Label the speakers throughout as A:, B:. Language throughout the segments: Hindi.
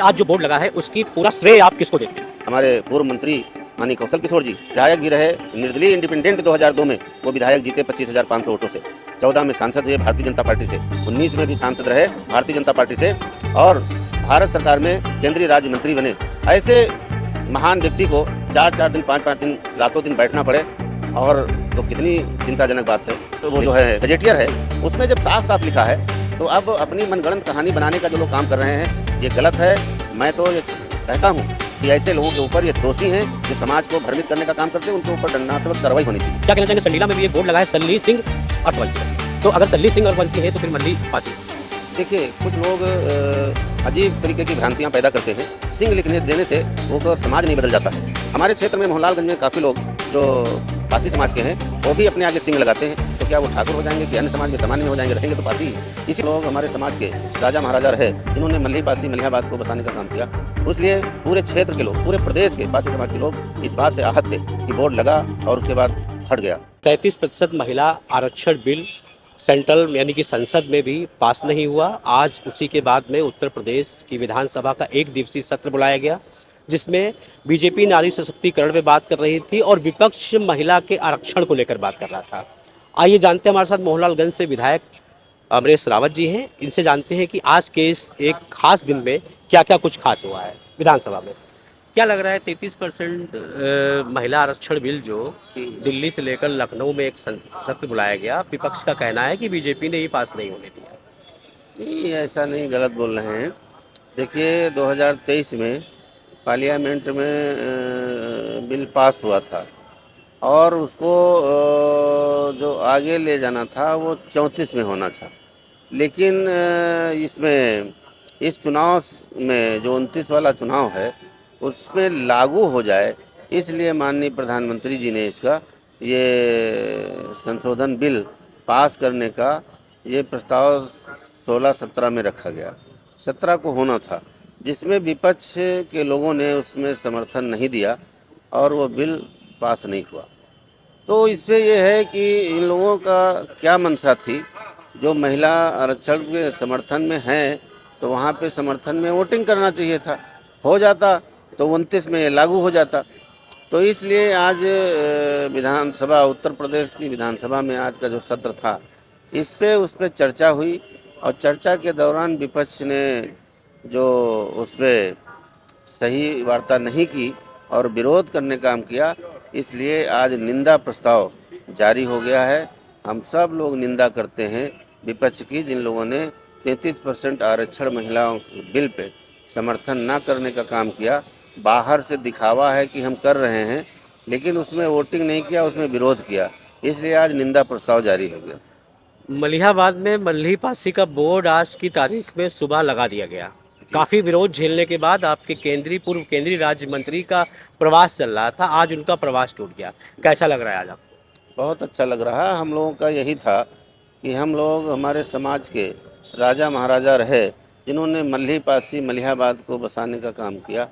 A: आज जो बोर्ड लगा है उसकी पूरा श्रेय आप किसको देते हैं?
B: हमारे पूर्व मंत्री माननीय कौशल किशोर जी विधायक भी रहे, निर्दलीय इंडिपेंडेंट 2002 में वो विधायक जीते 25,500 वोटों से। 14 में सांसद हुए भारतीय जनता पार्टी से, 19 में भी सांसद रहे भारतीय जनता पार्टी से और भारत सरकार में केंद्रीय राज्य मंत्री बने। ऐसे महान व्यक्ति को 4-4 दिन 5-5 दिन रातों दिन बैठना पड़े और तो कितनी चिंताजनक बात है। तो वो जो है गजेटियर है उसमें जब साफ साफ लिखा है तो अब अपनी मनगढ़ंत कहानी बनाने का जो लोग काम कर रहे हैं ये गलत है। मैं तो ये कहता हूँ कि ऐसे लोगों के ऊपर ये दोषी हैं जो समाज को भ्रमित करने का काम करते हैं, उनके ऊपर दंडात्मक कार्रवाई होनी चाहिए।
A: क्या कहना चाहेंगे? संडीला में भी एक बोर्ड लगा है सल्ली सिंह और वंशी। तो अगर सल्ली सिंह और वंशी है तो फिर मल्ली पासी।
B: देखिए कुछ लोग अजीब तरीके की भ्रांतियां पैदा करते हैं। सिंह लिखने देने से वो समाज नहीं बदल जाता है। हमारे क्षेत्र में मोहनलालगंज में काफ़ी लोग जो पासी समाज के हैं वो भी अपने आगे सिंह लगाते हैं, तो क्या वो ठाकुर हो जाएंगे कि अन्य समाज में सामान्य में हो जाएंगे? रहेंगे तो पासी ही। इसी लोग हमारे समाज के राजा महाराजा रहे जिन्होंने मल्ली पासी मलिहाबाद को बसाने का काम किया। इसलिए पूरे क्षेत्र के लोग, पूरे प्रदेश के पासी समाज के लोग इस बात से आहत थे कि बोर्ड लगा और उसके बाद हट गया।
A: 33% महिला आरक्षण बिल सेंट्रल यानी कि संसद में भी पास नहीं हुआ। आज उसी के बाद में उत्तर प्रदेश की विधानसभा का एक दिवसीय सत्र बुलाया गया जिसमें बीजेपी नारी सशक्तिकरण पे बात कर रही थी और विपक्ष महिला के आरक्षण को लेकर बात कर रहा था। आइए जानते हैं, हमारे साथ मोहनलालगंज से विधायक अमरेश रावत जी हैं। इनसे जानते हैं कि आज के इस एक खास दिन में क्या क्या कुछ खास हुआ है विधानसभा में। क्या लग रहा है 33% महिला आरक्षण बिल जो दिल्ली से लेकर लखनऊ में एक सत्र बुलाया गया, विपक्ष का कहना है कि बीजेपी ने ये पास नहीं होने दिया।
B: नहीं, ऐसा नहीं, गलत बोल रहे हैं। देखिए 2023 में पार्लियामेंट में बिल पास हुआ था और उसको जो आगे ले जाना था वो 34 में होना था, लेकिन इसमें इस चुनाव में जो 29 वाला चुनाव है उसमें लागू हो जाए, इसलिए माननीय प्रधानमंत्री जी ने इसका ये संशोधन बिल पास करने का ये प्रस्ताव 16-17 में रखा गया। 17 को होना था, जिसमें विपक्ष के लोगों ने उसमें समर्थन नहीं दिया और वो बिल पास नहीं हुआ। तो इस पे ये है कि इन लोगों का क्या मंशा थी। जो महिला आरक्षण के समर्थन में हैं तो वहाँ पे समर्थन में वोटिंग करना चाहिए था, हो जाता तो 29 में ये लागू हो जाता। तो इसलिए आज विधानसभा, उत्तर प्रदेश की विधानसभा में आज का जो सत्र था उस पर चर्चा हुई और चर्चा के दौरान विपक्ष ने जो उस पर सही वार्ता नहीं की और विरोध करने का काम किया, इसलिए आज निंदा प्रस्ताव जारी हो गया है। हम सब लोग निंदा करते हैं विपक्ष की, जिन लोगों ने 33% आरक्षण महिलाओं बिल पे समर्थन ना करने का काम किया। बाहर से दिखावा है कि हम कर रहे हैं, लेकिन उसमें वोटिंग नहीं किया, उसमें विरोध किया, इसलिए आज निंदा प्रस्ताव जारी हो गया।
A: मलिहाबाद में मल्ली पासी का बोर्ड आज की तारीख में सुबह लगा दिया गया। काफ़ी विरोध झेलने के बाद आपके पूर्व केंद्रीय राज्य मंत्री का प्रवास चल रहा था, आज उनका प्रवास टूट गया। कैसा लग रहा है आज आपको?
B: बहुत अच्छा लग रहा है। हम लोगों का यही था कि हम लोग, हमारे समाज के राजा महाराजा रहे जिन्होंने मल्ली पासी मलिहाबाद को बसाने का काम किया,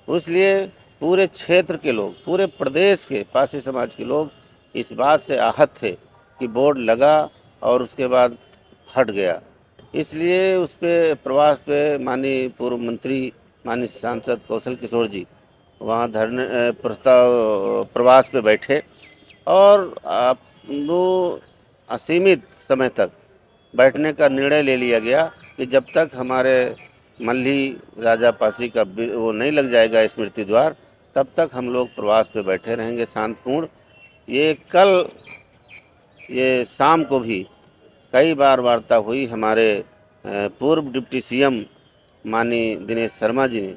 B: इसलिए पूरे क्षेत्र के लोग, पूरे प्रदेश के पासी समाज के लोग इस बात से आहत थे कि बोर्ड लगा और उसके बाद हट गया। इसलिए उस पे प्रवास पे माननीय पूर्व मंत्री, माननीय सांसद कौशल किशोर जी वहाँ धरने प्रवास पे बैठे और वो असीमित समय तक बैठने का निर्णय ले लिया गया कि जब तक हमारे मल्ली राजा पासी का वो नहीं लग जाएगा स्मृति द्वार, तब तक हम लोग प्रवास पे बैठे रहेंगे शांतपूर्ण। ये कल ये शाम को भी कई बार वार्ता हुई हमारे पूर्व डिप्टी सीएम माननीय दिनेश शर्मा जी ने,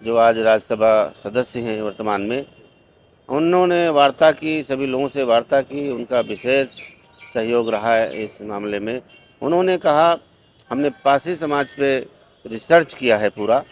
B: जो आज राज्यसभा सदस्य हैं वर्तमान में, उन्होंने वार्ता की, सभी लोगों से वार्ता की। उनका विशेष सहयोग रहा है इस मामले में। उन्होंने कहा हमने पासी समाज पे रिसर्च किया है पूरा,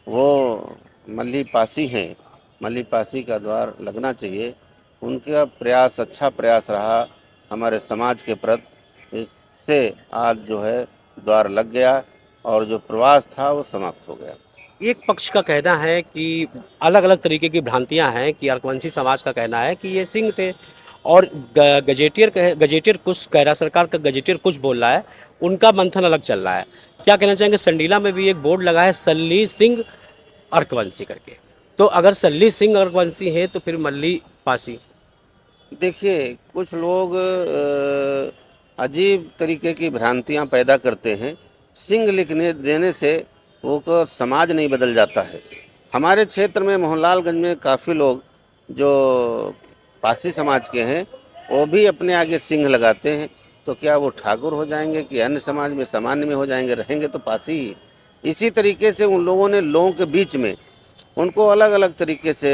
B: वो मल्ली पासी हैं, मल्ली पासी का द्वार लगना चाहिए। उनका प्रयास अच्छा प्रयास रहा हमारे समाज के प्रति, इससे आज जो है द्वार लग गया और जो प्रवास था वो समाप्त हो गया।
A: एक पक्ष का कहना है कि अलग अलग तरीके की भ्रांतियां हैं कि अरकवंशी समाज का कहना है कि ये सिंह थे और गजेटियर कुछ कह रहा, सरकार का गजेटियर कुछ बोल रहा है, उनका मंथन अलग चल रहा है। क्या कहना चाहेंगे? संडीला में भी एक बोर्ड लगा है सल्ली सिंह अर्कवंशी करके। तो अगर सल्ली सिंह अर्कवंशी हैं तो फिर मल्ली पासी।
B: देखिए, कुछ लोग अजीब तरीके की भ्रांतियां पैदा करते हैं। सिंह लिखने देने से वो को समाज नहीं बदल जाता है। हमारे क्षेत्र में मोहनलालगंज में काफ़ी लोग जो पासी समाज के हैं वो भी अपने आगे सिंह लगाते हैं। तो क्या वो ठाकुर हो जाएंगे कि अन्य समाज में सामान्य में हो जाएंगे? रहेंगे तो पासी ही। इसी तरीके से उन लोगों ने लोगों के बीच में उनको अलग अलग तरीके से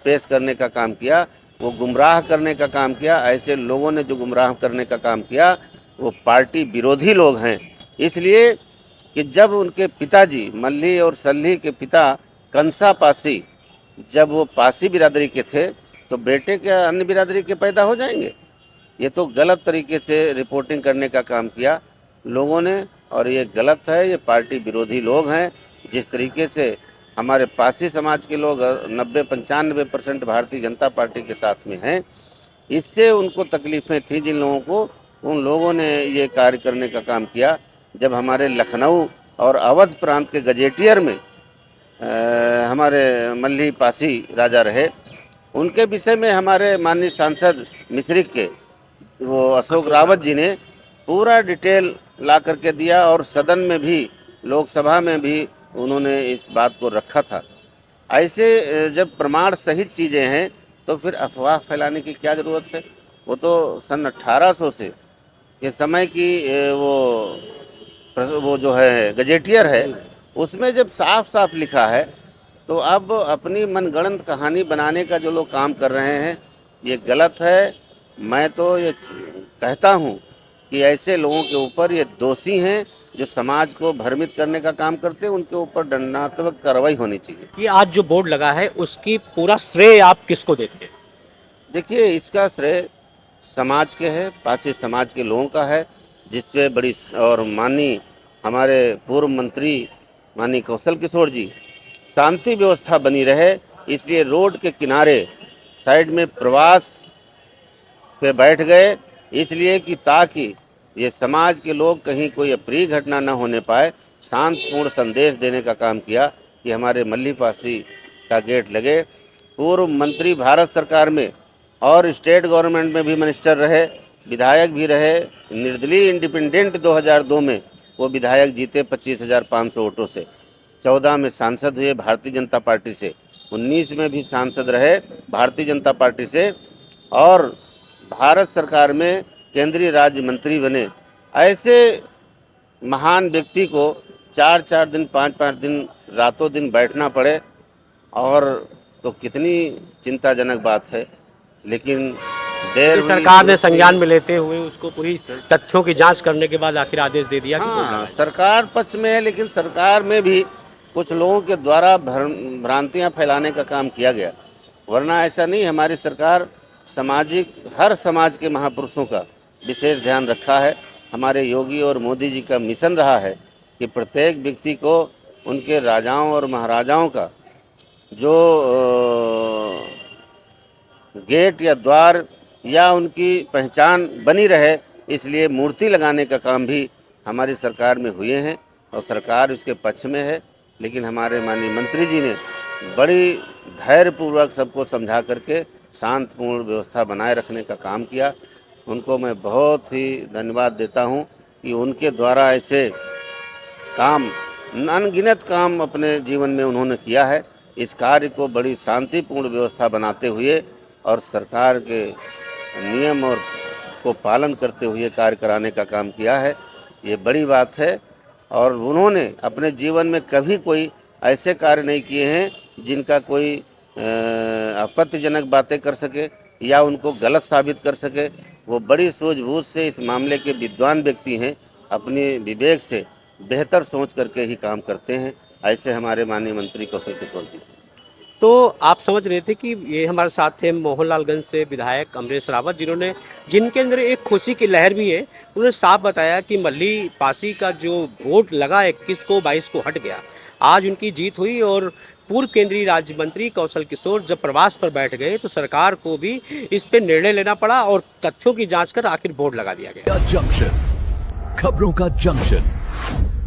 B: पेश करने का काम किया, वो गुमराह करने का काम किया। ऐसे लोगों ने जो गुमराह करने का काम किया वो पार्टी विरोधी लोग हैं। इसलिए कि जब उनके पिताजी मल्ली और सल्ली के पिता कंसा पासी जब वो पासी बिरादरी के थे तो बेटे क्या अन्य बिरादरी के पैदा हो जाएंगे? ये तो गलत तरीके से रिपोर्टिंग करने का काम किया लोगों ने, और ये गलत है। ये पार्टी विरोधी लोग हैं। जिस तरीके से हमारे पासी समाज के लोग 90-95% भारतीय जनता पार्टी के साथ में हैं, इससे उनको तकलीफ़ें थी जिन लोगों को, उन लोगों ने ये कार्य करने का काम किया। जब हमारे लखनऊ और अवध प्रांत के गजेटियर में हमारे मल्ली पासी राजा रहे, उनके विषय में हमारे माननीय सांसद मिश्रिक के वो अशोक रावत जी ने पूरा डिटेल ला करके दिया, और सदन में भी, लोकसभा में भी उन्होंने इस बात को रखा था। ऐसे जब प्रमाण सहित चीज़ें हैं तो फिर अफवाह फैलाने की क्या ज़रूरत है? वो तो सन 1800 से ये समय की वो जो है गजेटियर है, उसमें जब साफ साफ लिखा है, तो अब अपनी मनगढ़ंत कहानी बनाने का जो लोग काम कर रहे हैं ये गलत है। मैं तो ये कहता हूँ कि ऐसे लोगों के ऊपर ये दोषी हैं जो समाज को भ्रमित करने का काम करते हैं, उनके ऊपर दंडात्मक कार्रवाई होनी चाहिए।
A: ये आज जो बोर्ड लगा है उसकी पूरा श्रेय आप किसको देते हैं?
B: देखिए, इसका श्रेय समाज के है, पासी समाज के लोगों का है, जिसपे बड़ी और माननीय हमारे पूर्व मंत्री माननीय कौशल किशोर जी शांति व्यवस्था बनी रहे, इसलिए रोड के किनारे साइड में प्रवास पे बैठ गए, इसलिए कि ताकि ये समाज के लोग कहीं कोई अप्रिय घटना न होने पाए, शांतपूर्ण संदेश देने का काम किया कि हमारे मल्ली पासी का गेट लगे। पूर्व मंत्री भारत सरकार में और स्टेट गवर्नमेंट में भी मिनिस्टर रहे, विधायक भी रहे। निर्दलीय इंडिपेंडेंट 2002 में वो विधायक जीते 25,500 वोटों से। 14 में सांसद हुए भारतीय जनता पार्टी से, 19 में भी सांसद रहे भारतीय जनता पार्टी से, और भारत सरकार में केंद्रीय राज्य मंत्री बने। ऐसे महान व्यक्ति को 4-4 दिन 5-5 दिन रातों दिन बैठना पड़े, और तो कितनी चिंताजनक बात है। लेकिन देर हुई,
A: सरकार ने संज्ञान में लेते हुए उसको पूरी तथ्यों की जांच करने के बाद आखिर आदेश दे दिया कि बोर्ड
B: हाँ,
A: लगाएं।
B: सरकार पक्ष में है, लेकिन सरकार में भी कुछ लोगों के द्वारा भ्रांतियां फैलाने का काम किया गया। वरना ऐसा नहीं, हमारी सरकार सामाजिक हर समाज के महापुरुषों का विशेष ध्यान रखा है। हमारे योगी और मोदी जी का मिशन रहा है कि प्रत्येक व्यक्ति को उनके राजाओं और महाराजाओं का जो गेट या द्वार या उनकी पहचान बनी रहे, इसलिए मूर्ति लगाने का काम भी हमारी सरकार में हुए हैं, और सरकार उसके पक्ष में है। लेकिन हमारे माननीय मंत्री जी ने बड़ी धैर्यपूर्वक सबको समझा करके शांतपूर्ण व्यवस्था बनाए रखने का काम किया। उनको मैं बहुत ही धन्यवाद देता हूं कि उनके द्वारा ऐसे काम, अनगिनत काम अपने जीवन में उन्होंने किया है। इस कार्य को बड़ी शांतिपूर्ण व्यवस्था बनाते हुए और सरकार के नियम और को पालन करते हुए कार्य कराने का काम किया है। ये बड़ी बात है, और उन्होंने अपने जीवन में कभी कोई ऐसे कार्य नहीं किए हैं जिनका कोई आपत्तिजनक बातें कर सके या उनको गलत साबित कर सके। वो बड़ी सूझबूझ से इस मामले के विद्वान व्यक्ति हैं, अपने विवेक से बेहतर सोच करके ही काम करते हैं। ऐसे हमारे माननीय मंत्री कौशल किशोर जी।
A: तो आप समझ रहे थे कि ये हमारे साथ थे मोहनलालगंज से विधायक अमरेश रावत, जिनके अंदर एक खुशी की लहर भी है। उन्होंने साफ बताया कि मल्ली पासी का जो वोट लगा 21 को 22 को हट गया, आज उनकी जीत हुई। और पूर्व केंद्रीय राज्य मंत्री कौशल किशोर जब प्रवास पर बैठ गए तो सरकार को भी इस पर निर्णय लेना पड़ा और तथ्यों की जांच कर आखिर वोट लगा दिया गया।
C: जंक्शन, खबरों का जंक्शन।